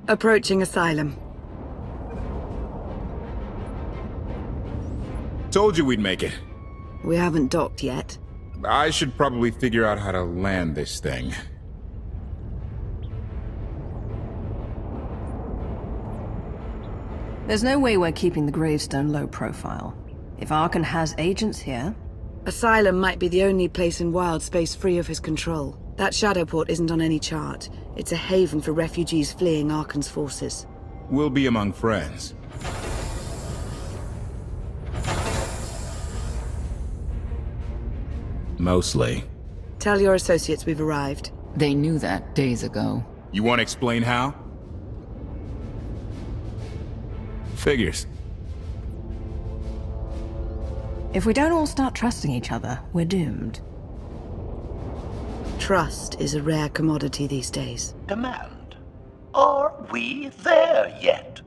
Approaching Asylum. Told you we'd make it. We haven't docked yet. I should probably figure out how to land this thing. There's no way we're keeping the gravestone low profile. If Arkan has agents here... Asylum might be the only place in wild space free of his control. That Shadowport isn't on any chart. It's a haven for refugees fleeing Arkan's forces. We'll be among friends. Mostly. Tell your associates we've arrived. They knew that days ago. You want to explain how? Figures. If we don't all start trusting each other, we're doomed. Trust is a rare commodity these days. Command. Are we there yet?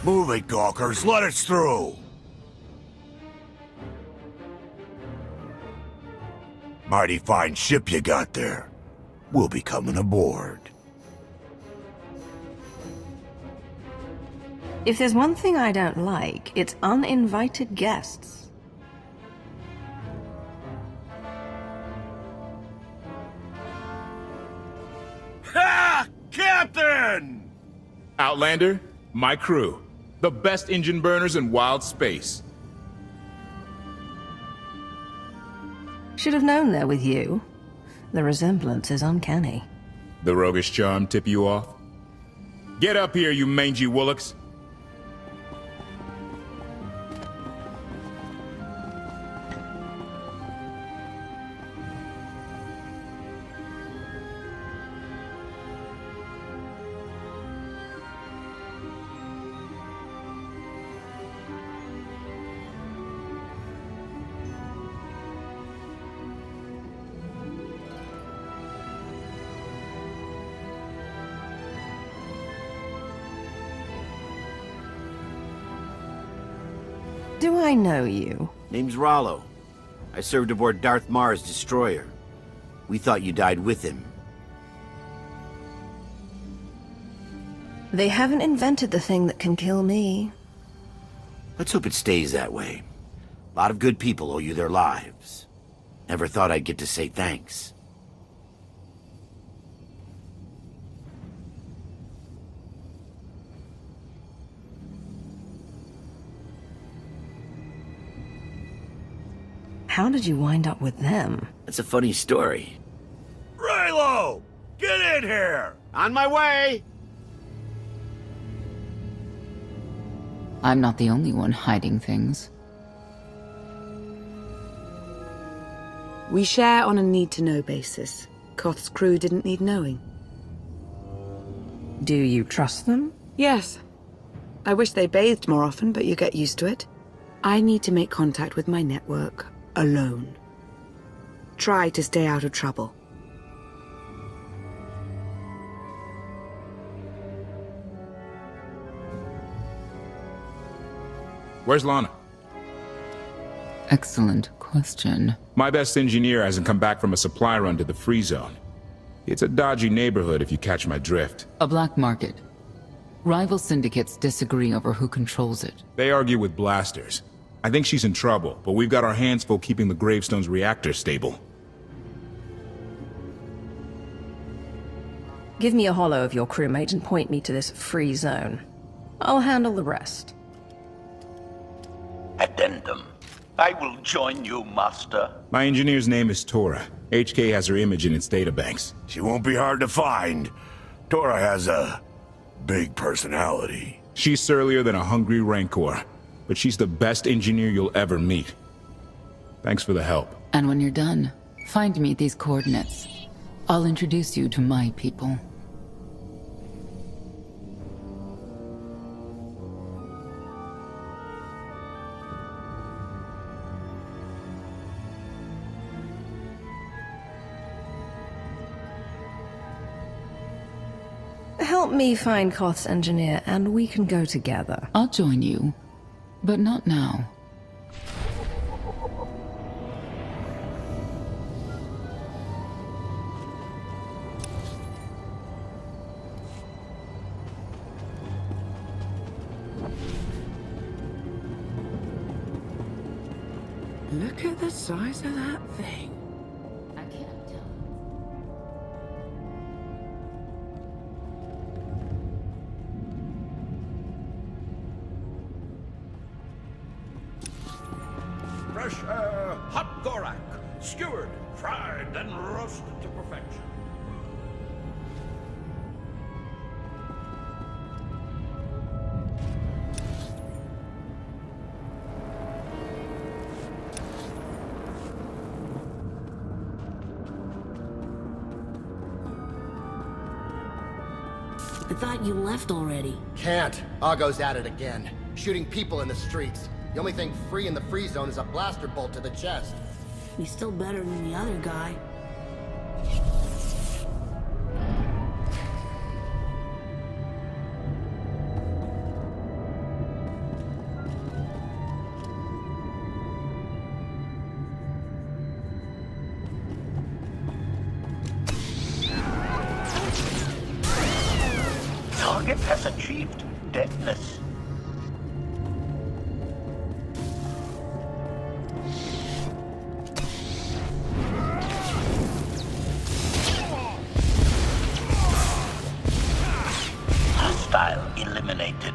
Move it, gawkers. Let us through. Mighty fine ship you got there. We'll be coming aboard. If there's one thing I don't like, it's uninvited guests. Ha! Captain! Outlander, my crew. The best engine burners in wild space. Should have known they're with you. The resemblance is uncanny. The roguish charm tip you off? Get up here, you mangy woolocks. Do I know you? Name's Rollo. I served aboard Darth Marr's destroyer. We thought you died with him. They haven't invented the thing that can kill me. Let's hope it stays that way. A lot of good people owe you their lives. Never thought I'd get to say thanks. How did you wind up with them? That's a funny story. Raylo! Get in here! On my way! I'm not the only one hiding things. We share on a need-to-know basis. Koth's crew didn't need knowing. Do you trust them? Yes. I wish they bathed more often, but you get used to it. I need to make contact with my network, alone. Try to stay out of trouble. Where's Lana? Excellent question. My best engineer hasn't come back from a supply run to the free zone. It's a dodgy neighborhood if you catch my drift. A black market. Rival syndicates disagree over who controls it. They argue with blasters. I think she's in trouble, but we've got our hands full keeping the Gravestone's reactor stable. Give me a holo of your crewmate and point me to this free zone. I'll handle the rest. Addendum. I will join you, Master. My engineer's name is Tora. HK has her image in its databanks. She won't be hard to find. Tora has a big personality. She's surlier than a hungry rancor, but she's the best engineer you'll ever meet. Thanks for the help. And when you're done, find me at these coordinates. I'll introduce you to my people. Help me find Koth's engineer, and we can go together. I'll join you, but not now. Look at the size of that thing. I can't tell. Fresh, hot Gorak. Skewered, fried, then roasted to perfection. I thought you left already. Can't. Argo's at it again. Shooting people in the streets. The only thing free in the free zone is a blaster bolt to the chest. He's still better than the other guy. Target has achieved deadness. Hostile eliminated.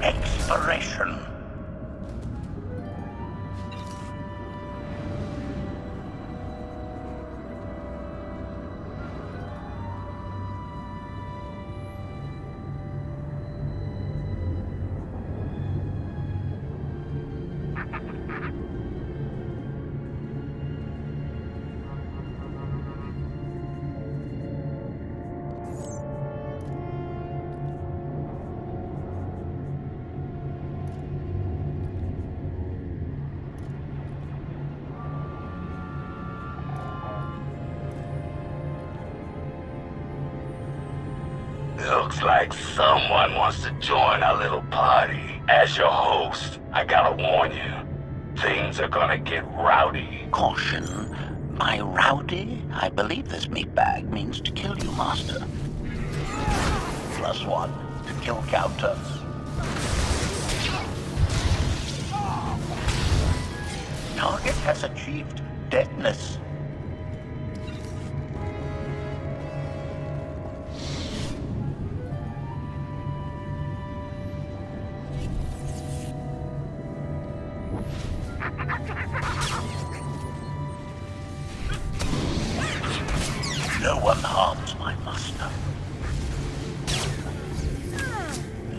Expiration. Looks like someone wants to join our little party. As your host, I gotta warn you, things are gonna get rowdy. Caution. By rowdy, I believe this meatbag means to kill you, Master. +1 to kill counter. Target has achieved deadness. No one harms my master.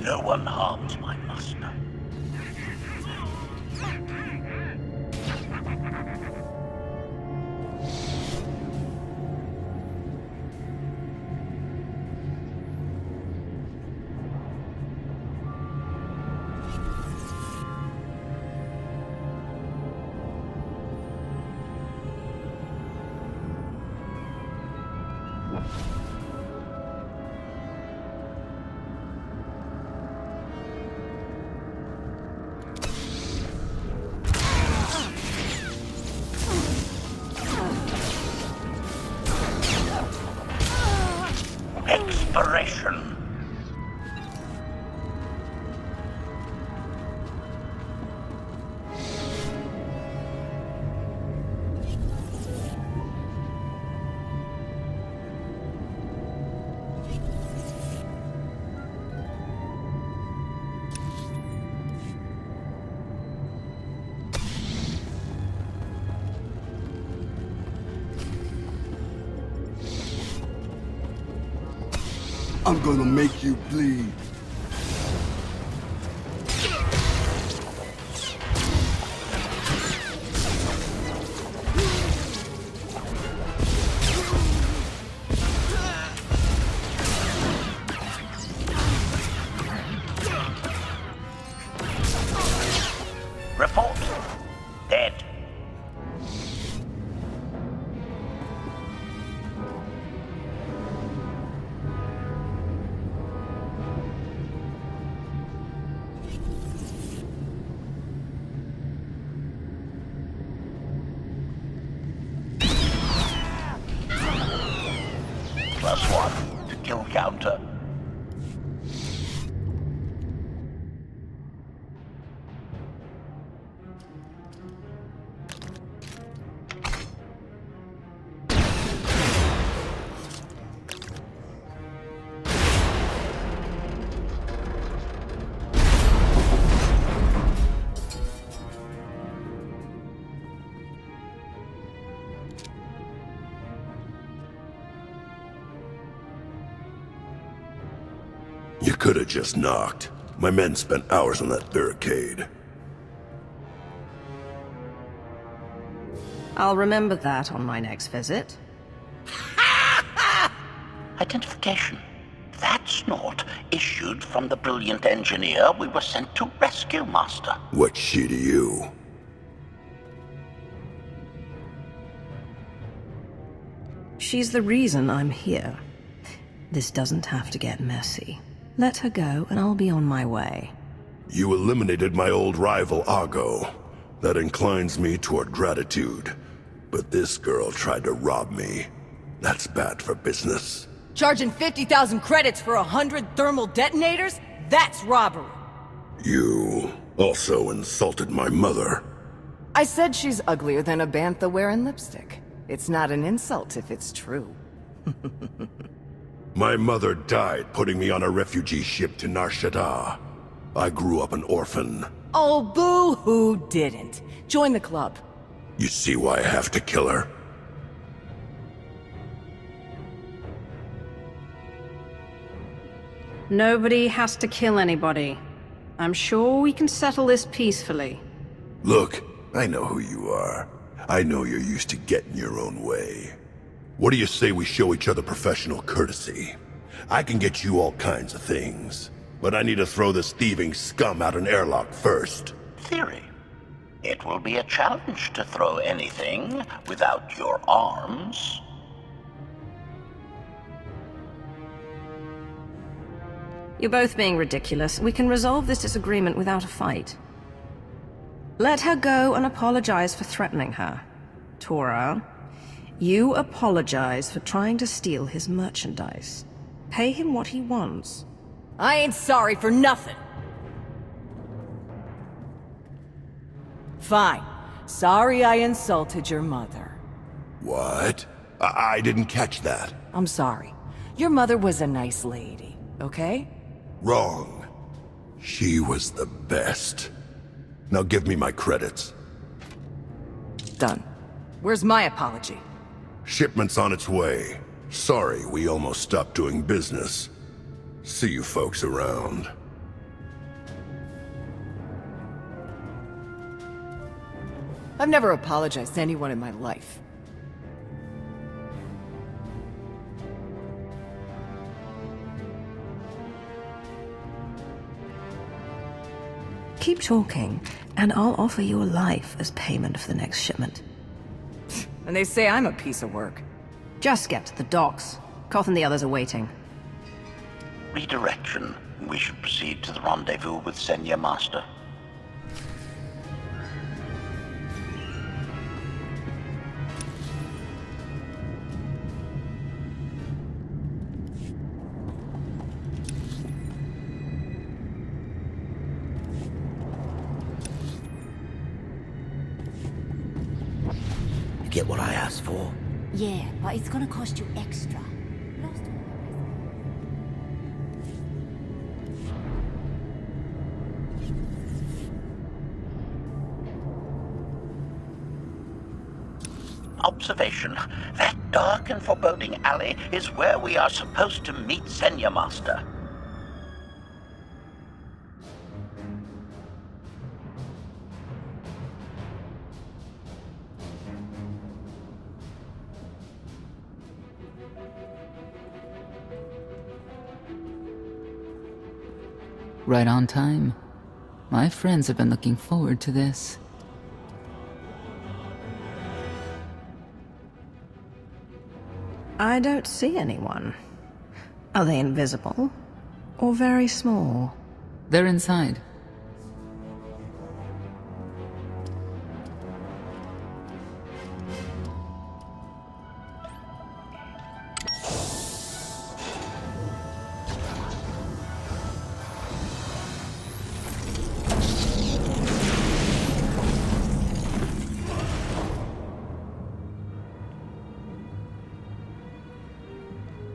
No one harms my master. Expiration. I'm gonna make you bleed. Report. Dead. +1 to kill counter. You could have just knocked. My men spent hours on that barricade. I'll remember that on my next visit. Identification. That's not issued from the brilliant engineer we were sent to rescue, Master. What's she to you? She's the reason I'm here. This doesn't have to get messy. Let her go, and I'll be on my way. You eliminated my old rival, Argo. That inclines me toward gratitude. But this girl tried to rob me. That's bad for business. Charging 50,000 credits for 100 thermal detonators? That's robbery. You also insulted my mother. I said she's uglier than a bantha wearing lipstick. It's not an insult if it's true. My mother died putting me on a refugee ship to Nar Shaddaa. I grew up an orphan. Oh, boo-hoo didn't. Join the club. You see why I have to kill her? Nobody has to kill anybody. I'm sure we can settle this peacefully. Look, I know who you are. I know you're used to getting your own way. What do you say we show each other professional courtesy? I can get you all kinds of things, but I need to throw this thieving scum out an airlock first. Theory. It will be a challenge to throw anything without your arms. You're both being ridiculous. We can resolve this disagreement without a fight. Let her go and apologize for threatening her. Tora, you apologize for trying to steal his merchandise. Pay him what he wants. I ain't sorry for nothing. Fine. Sorry I insulted your mother. What? I didn't catch that. I'm sorry. Your mother was a nice lady, okay? Wrong. She was the best. Now give me my credits. Done. Where's my apology? Shipment's on its way. Sorry, we almost stopped doing business. See you folks around. I've never apologized to anyone in my life. Keep talking, and I'll offer you a life as payment for the next shipment. And they say I'm a piece of work. Just get to the docks. Koth and the others are waiting. Redirection. We should proceed to the rendezvous with Senya Master. Get what I asked for? Yeah, but it's gonna cost you extra. Observation. That dark and foreboding alley is where we are supposed to meet Senya Master. Right on time. My friends have been looking forward to this. I don't see anyone. Are they invisible? Or very small? They're inside.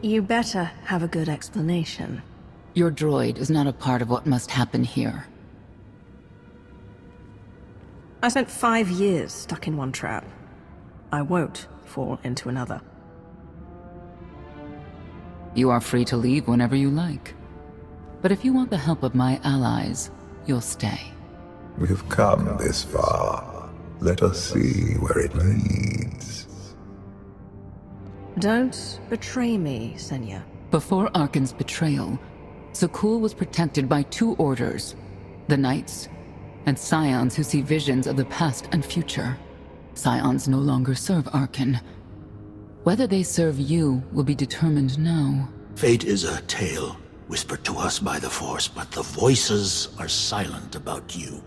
You better have a good explanation. Your droid is not a part of what must happen here. I spent 5 years stuck in one trap. I won't fall into another. You are free to leave whenever you like. But if you want the help of my allies, you'll stay. We've come this far. Let us see where it leads. Don't betray me, Senya. Before Arkan's betrayal, Zakul was protected by 2 orders. The Knights, and Scions who see visions of the past and future. Scions no longer serve Arkan. Whether they serve you will be determined now. Fate is a tale whispered to us by the Force, but the voices are silent about you.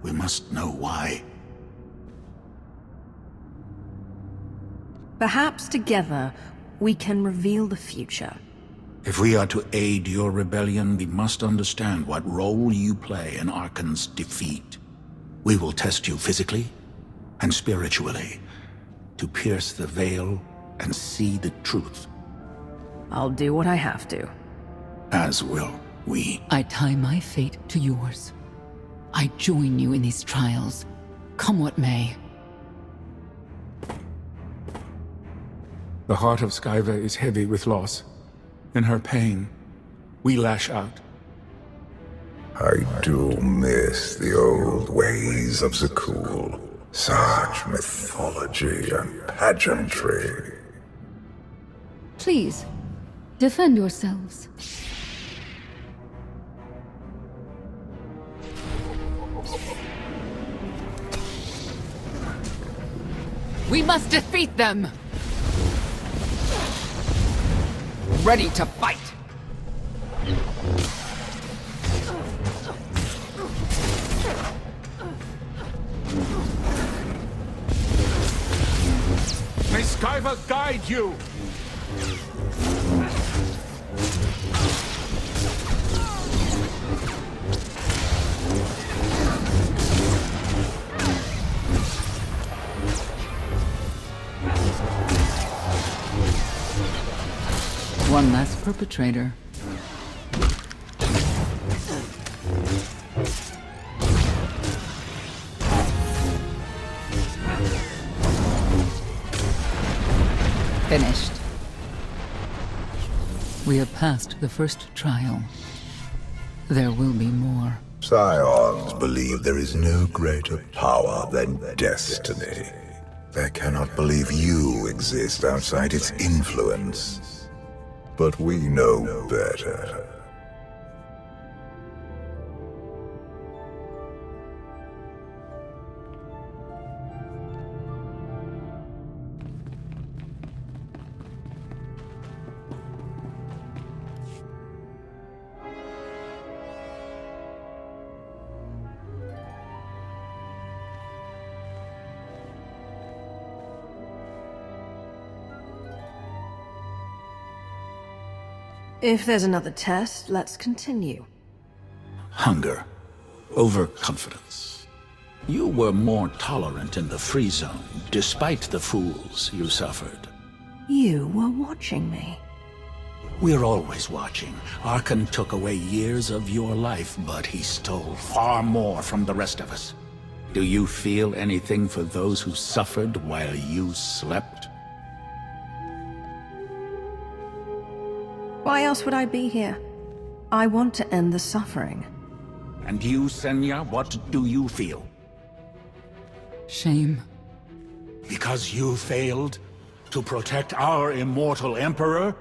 We must know why. Perhaps together, we can reveal the future. If we are to aid your rebellion, we must understand what role you play in Arkan's defeat. We will test you physically and spiritually to pierce the veil and see the truth. I'll do what I have to. As will we. I tie my fate to yours. I join you in these trials, come what may. The heart of Skyva is heavy with loss. In her pain, we lash out. I do miss the old ways of Zakul. Such mythology and pageantry. Please, defend yourselves. We must defeat them! Ready to fight! May Skyva guide you! One last perpetrator. Finished. We have passed the first trial. There will be more. Scions believe there is no greater power than destiny. They cannot believe you exist outside its influence. But we know better. If there's another test, let's continue. Hunger. Overconfidence. You were more tolerant in the free zone, despite the fools you suffered. You were watching me. We're always watching. Arkan took away years of your life, but he stole far more from the rest of us. Do you feel anything for those who suffered while you slept? Why else would I be here? I want to end the suffering. And you, Senya, what do you feel? Shame. Because you failed to protect our immortal Emperor?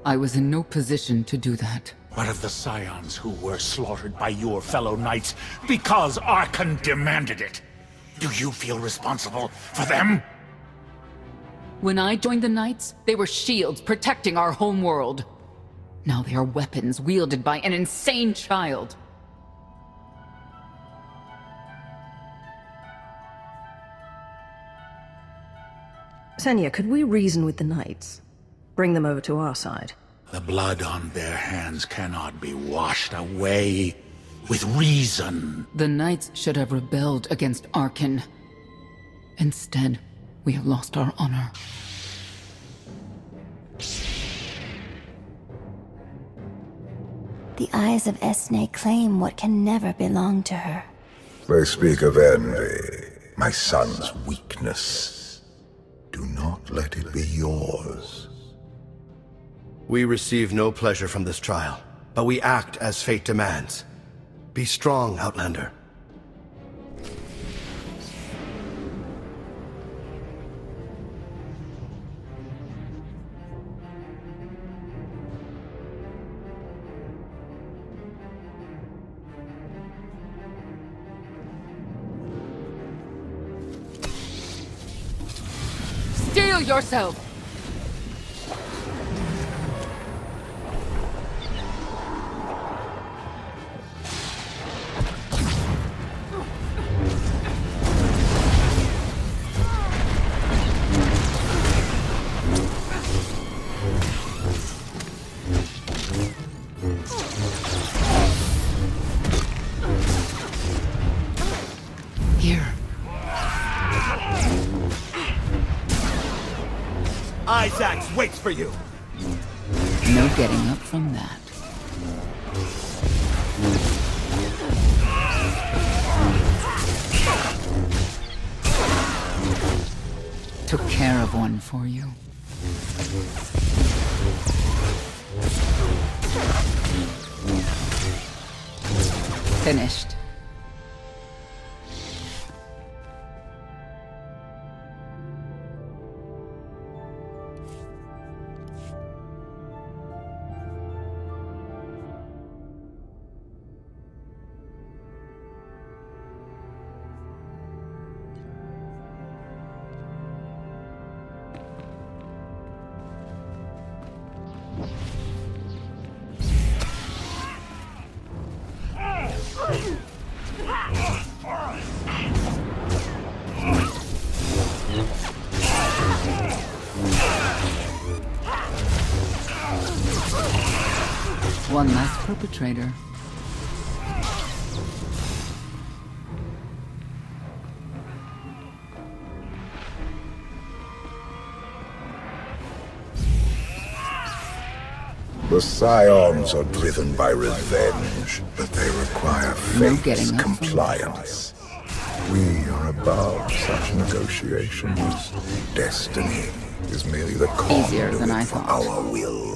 I was in no position to do that. What of the Scions who were slaughtered by your fellow knights because Arkan demanded it? Do you feel responsible for them? When I joined the Knights, they were shields protecting our homeworld. Now they are weapons wielded by an insane child. Senya, could we reason with the Knights? Bring them over to our side. The blood on their hands cannot be washed away with reason. The Knights should have rebelled against Arkan. Instead, we have lost our honor. The eyes of Esne claim what can never belong to her. They speak of envy, my son's weakness. Do not let it be yours. We receive no pleasure from this trial, but we act as fate demands. Be strong, Outlander. Steel yourself! Here. Isaacs waits for you! No getting up from that. Took care of one for you. Finished. One last perpetrator. The Scions are driven by revenge, but they require fate's compliance. We are above such negotiations. Destiny is merely the conduit for our will.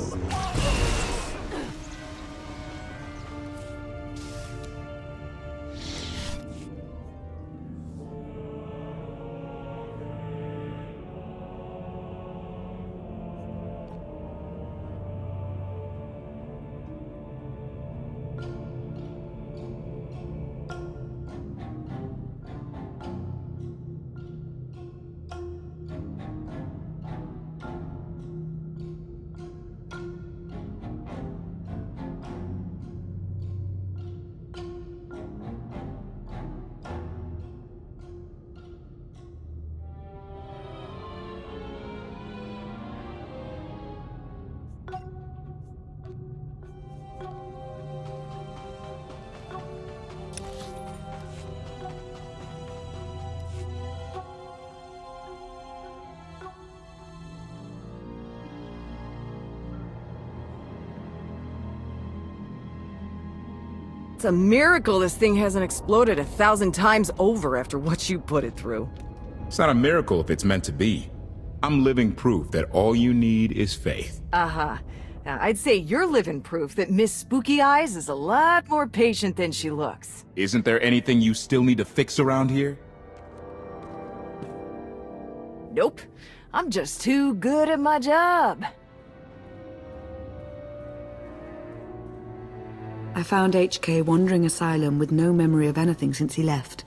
It's a miracle this thing hasn't exploded 1,000 times over after what you put it through. It's not a miracle if it's meant to be. I'm living proof that all you need is faith. Now, I'd say you're living proof that Miss Spooky Eyes is a lot more patient than she looks. Isn't there anything you still need to fix around here? Nope. I'm just too good at my job. I found HK wandering Asylum with no memory of anything since he left.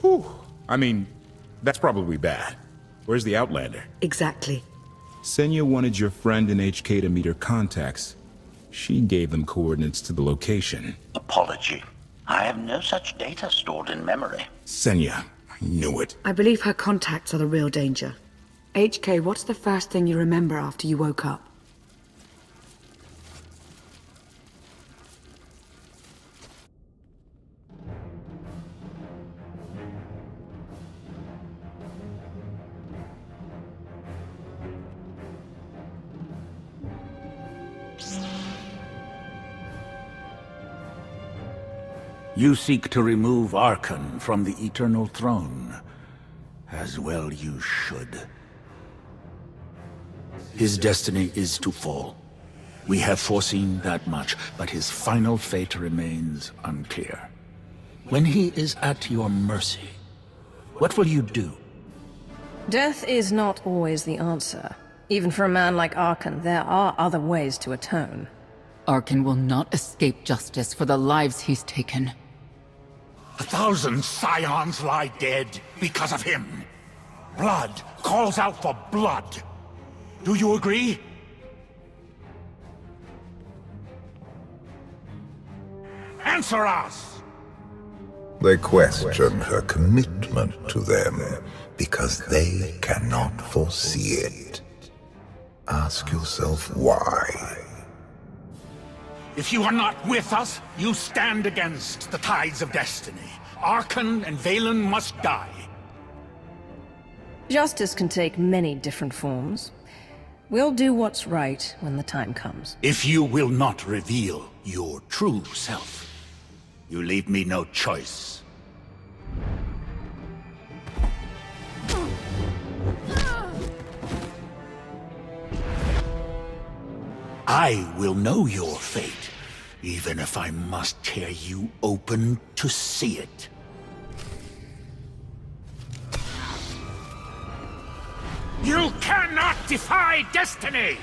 Whew. I mean, that's probably bad. Where's the Outlander? Exactly. Senya wanted your friend and HK to meet her contacts. She gave them coordinates to the location. Apology. I have no such data stored in memory. Senya, I knew it. I believe her contacts are the real danger. HK, what's the first thing you remember after you woke up? You seek to remove Archon from the Eternal Throne. As well you should. His destiny is to fall. We have foreseen that much, but his final fate remains unclear. When he is at your mercy, what will you do? Death is not always the answer. Even for a man like Archon, there are other ways to atone. Archon will not escape justice for the lives he's taken. 1,000 Scions lie dead because of him. Blood calls out for blood. Do you agree? Answer us! They question her commitment to them because they cannot foresee it. Ask yourself why. If you are not with us, you stand against the tides of destiny. Archon and Valen must die. Justice can take many different forms. We'll do what's right when the time comes. If you will not reveal your true self, you leave me no choice. I will know your fate, even if I must tear you open to see it. You cannot defy destiny!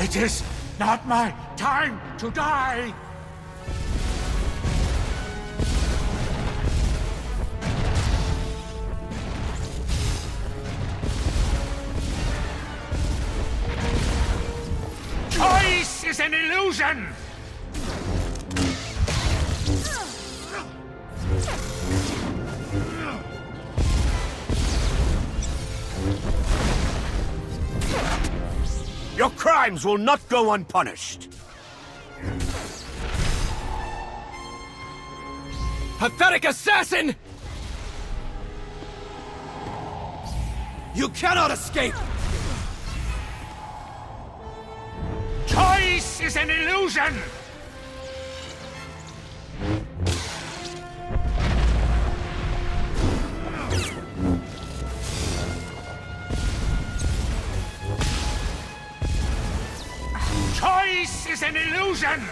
It is not my time to die! Choice! Choice is an illusion! Your crimes will not go unpunished. Pathetic assassin! You cannot escape! Choice is an illusion! Choice is an illusion!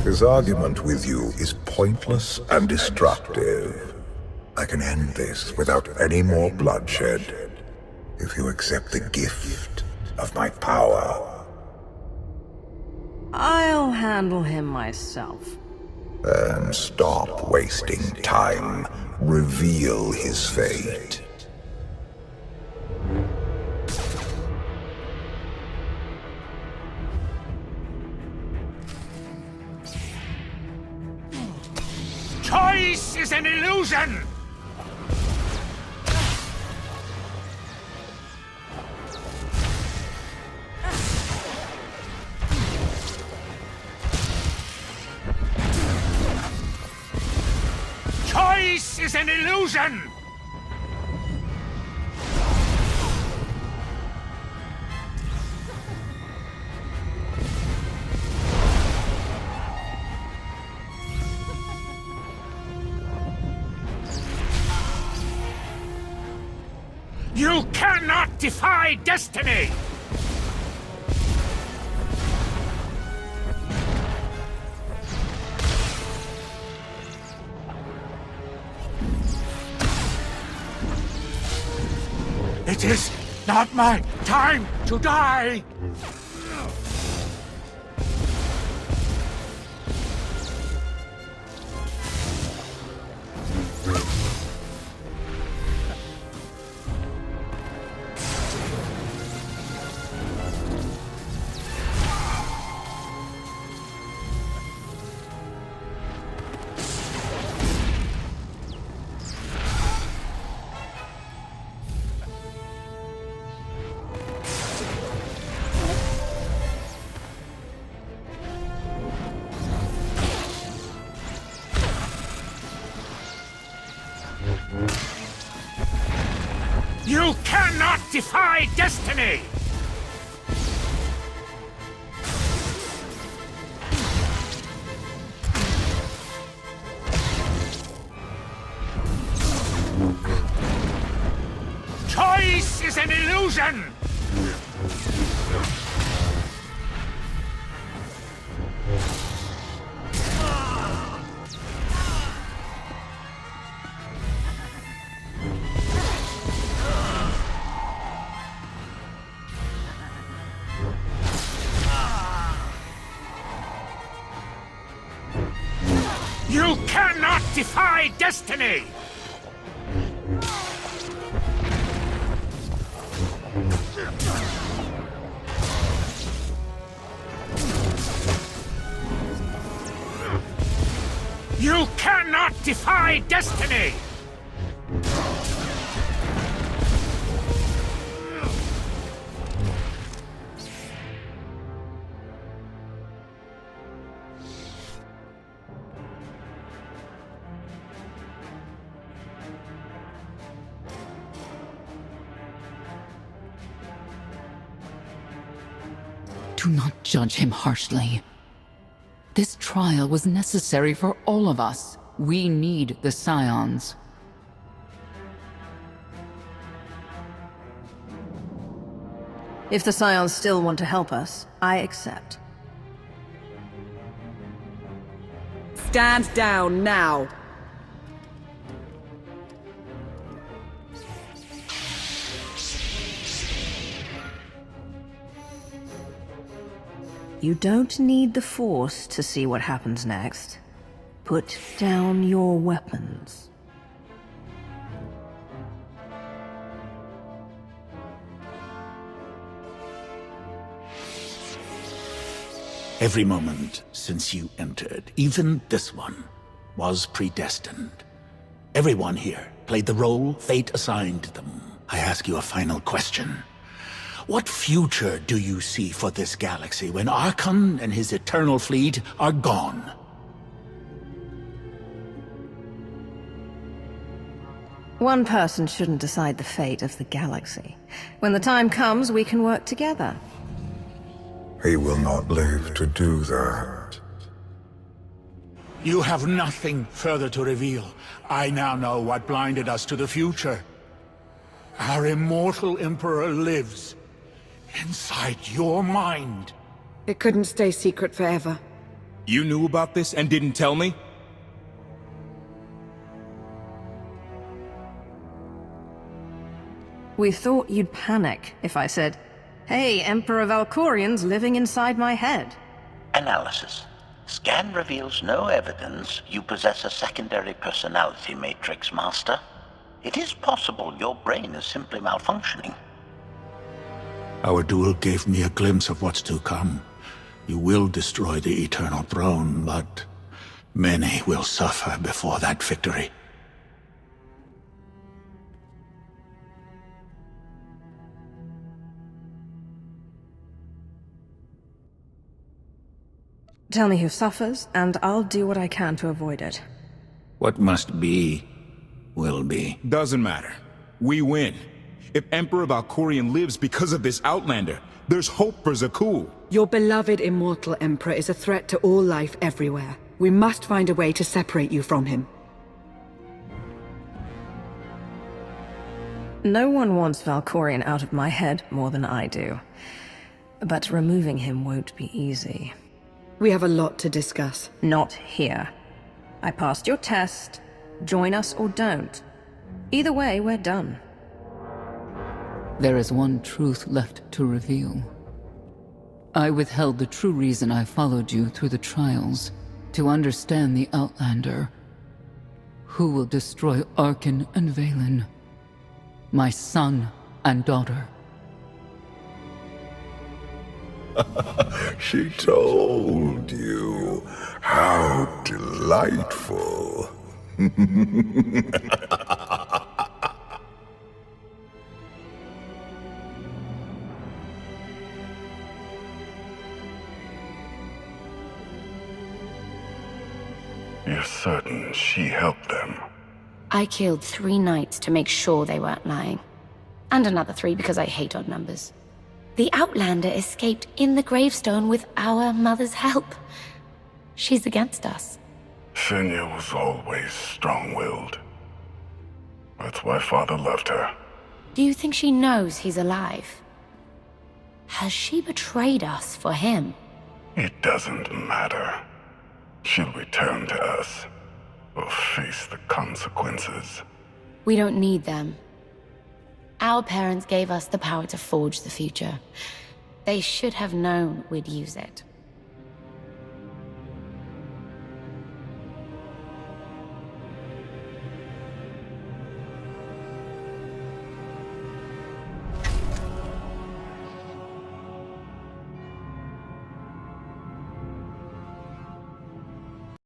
His argument with you is pointless and destructive. I can end this without any more bloodshed, if you accept the gift of my power. I'll handle him myself. Then stop wasting time. Reveal his fate. Choice is an illusion! Choice is an illusion! You cannot defy destiny! It is not my time to die! You cannot defy destiny! Choice is an illusion! You cannot defy destiny! You cannot defy destiny! Do not judge him harshly. This trial was necessary for all of us. We need the Scions. If the Scions still want to help us, I accept. Stand down now. You don't need the Force to see what happens next. Put down your weapons. Every moment since you entered, even this one, was predestined. Everyone here played the role fate assigned them. I ask you a final question. What future do you see for this galaxy when Archon and his eternal fleet are gone? One person shouldn't decide the fate of the galaxy. When the time comes, we can work together. He will not live to do that. You have nothing further to reveal. I now know what blinded us to the future. Our immortal Emperor lives inside your mind. It couldn't stay secret forever. You knew about this and didn't tell me? We thought you'd panic if I said, "Hey, Emperor Valkorian's living inside my head." Analysis. Scan reveals no evidence you possess a secondary personality matrix, Master. It is possible your brain is simply malfunctioning. Our duel gave me a glimpse of what's to come. You will destroy the Eternal Throne, but many will suffer before that victory. Tell me who suffers, and I'll do what I can to avoid it. What must be, will be. Doesn't matter. We win. If Emperor Valkorian lives because of this Outlander, there's hope for Zakul. Your beloved immortal Emperor is a threat to all life everywhere. We must find a way to separate you from him. No one wants Valkorian out of my head more than I do. But removing him won't be easy. We have a lot to discuss. Not here. I passed your test. Join us or don't. Either way, we're done. There is one truth left to reveal. I withheld the true reason I followed you through the trials, to understand the Outlander, who will destroy Arkin and Valen, my son and daughter. She told you. How delightful. You're certain she helped them? I killed 3 knights to make sure they weren't lying. And another 3 because I hate odd numbers. The Outlander escaped in the gravestone with our mother's help. She's against us. Senya was always strong-willed. That's why Father loved her. Do you think she knows he's alive? Has she betrayed us for him? It doesn't matter. She'll return to us. We'll face the consequences. We don't need them. Our parents gave us the power to forge the future. They should have known we'd use it.